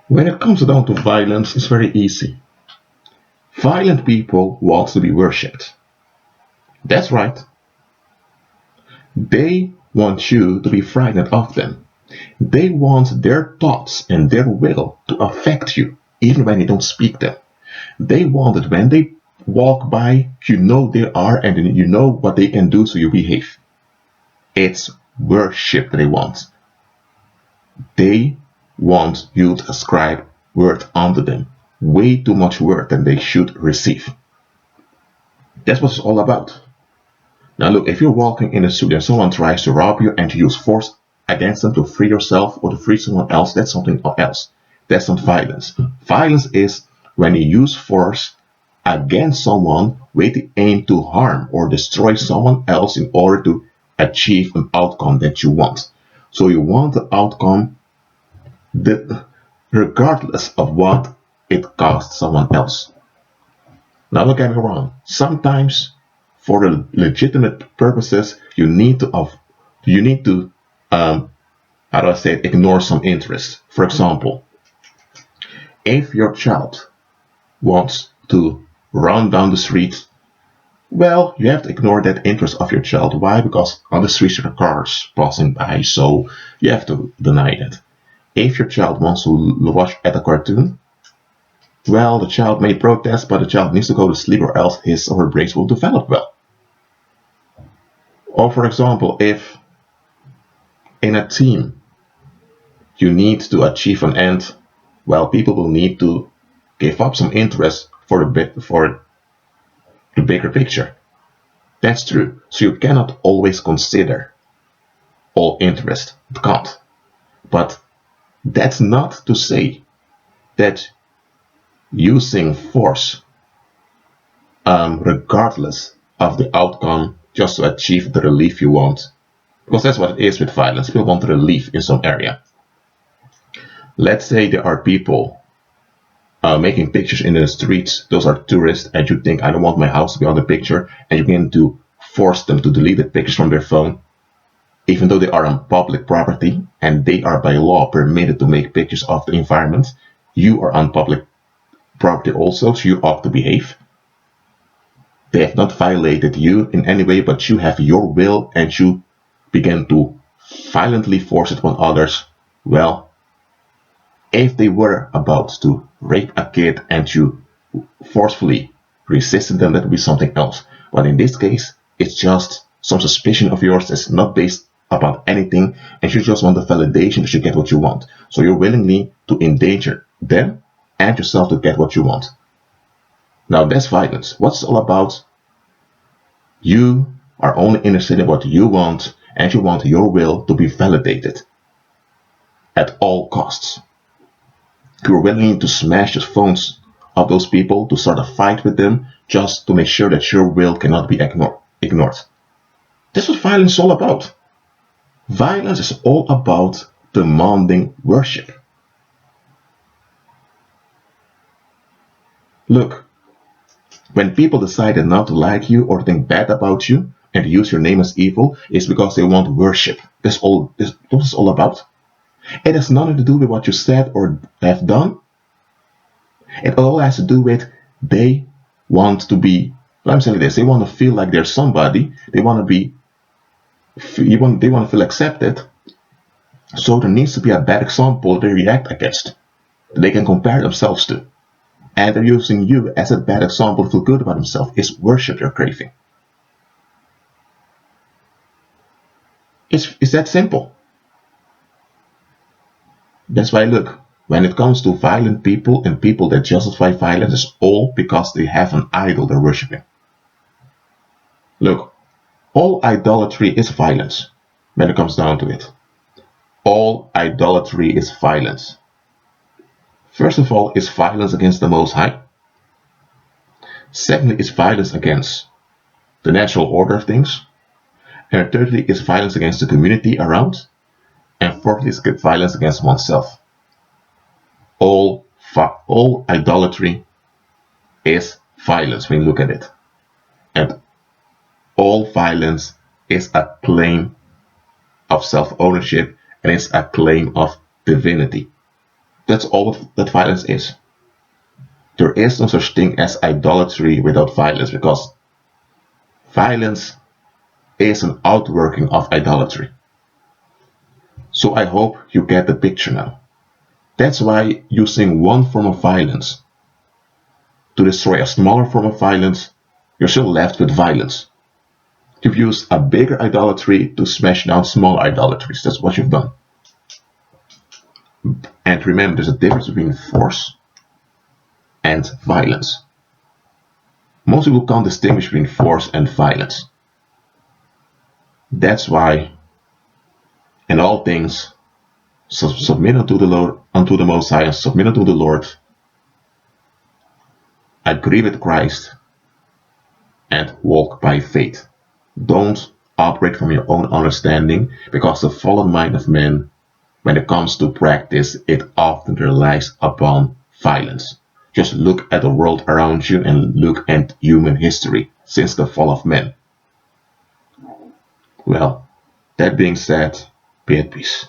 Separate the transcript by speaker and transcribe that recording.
Speaker 1: When it comes down to violence, it's very easy. Violent people want to be worshipped. That's right. They want you to be frightened of them. They want their thoughts and their will to affect you, even when you don't speak them. They want that when they walk by, you know they are and you know what they can do, so you behave. It's worship they want. They want you to ascribe worth unto them. Way too much worth than they should receive. That's what it's all about. Now look, if you're walking in a street and someone tries to rob you and you use force against them to free yourself or to free someone else, that's something else. That's not violence. Violence is when you use force against someone with the aim to harm or destroy someone else in order to achieve an outcome that you want. So you want the outcome regardless of what it costs someone else. Now don't get me wrong. Sometimes for the legitimate purposes, you need to how do I say it, ignore some interest. For example, if your child wants to run down the street, well, you have to ignore that interest of your child. Why? Because on the streets there are cars passing by, so you have to deny that. If your child wants to watch at a cartoon, well, the child may protest, but the child needs to go to sleep or else his or her brains will develop well. Or for example, if in a team you need to achieve an end, well, people will need to give up some interest for the bigger picture. That's true. So you cannot always consider all interest. It can't. But that's not to say that using force, regardless of the outcome, just to achieve the relief you want, because that's what it is with violence. People want relief in some area. Let's say there are people making pictures in the streets. Those are tourists, and you think, I don't want my house to be on the picture, and you begin to force them to delete the pictures from their phone, even though they are on public property and they are by law permitted to make pictures of the environment. You are on public property also, so you ought to behave. They have not violated you in any way, but you have your will and you begin to violently force it on others. Well, if they were about to rape a kid and you forcefully resisted them, that would be something else. But in this case, it's just some suspicion of yours that's not based about anything, and you just want the validation that you get what you want. So you're willingly to endanger them and yourself to get what you want. Now that's violence. What's it all about? You are only interested in what you want, and you want your will to be validated at all costs. You're willing to smash the phones of those people, to start a fight with them, just to make sure that your will cannot be ignored. That's what violence is all about. Violence is all about demanding worship. Look, when people decided not to like you or think bad about you and use your name as evil, it's because they want worship. That's what it's all about. It has nothing to do with what you said or have done. It all has to do with they want to be, let me say this, they want to feel like they're somebody. They want to feel accepted. So there needs to be a bad example they react against, that they can compare themselves to. And they're using you as a bad example to feel good about themselves. It's worship you're craving. It's that simple. That's why, look, when it comes to violent people and people that justify violence, it's all because they have an idol they're worshipping. Look, all idolatry is violence when it comes down to it. All idolatry is violence. First of all, it's violence against the Most High. Secondly, it's violence against the natural order of things. And thirdly, it's violence against the community around. And fourthly, it's violence against oneself. All idolatry is violence when you look at it. And all violence is a claim of self-ownership, and it's a claim of divinity. That's all that violence is. There is no such thing as idolatry without violence, because violence is an outworking of idolatry. So I hope you get the picture now. That's why using one form of violence to destroy a smaller form of violence, you're still left with violence. You've used a bigger idolatry to smash down smaller idolatries. That's what you've done. And remember, there's a difference between force and violence. Most people can't distinguish between force and violence. That's why, in all things, submit unto the Lord, unto the Most High, and submit unto the Lord. Agree with Christ and walk by faith. Don't operate from your own understanding, because the fallen mind of man, when it comes to practice, it often relies upon violence. Just look at the world around you and look at human history since the fall of man. Well, that being said, be at peace.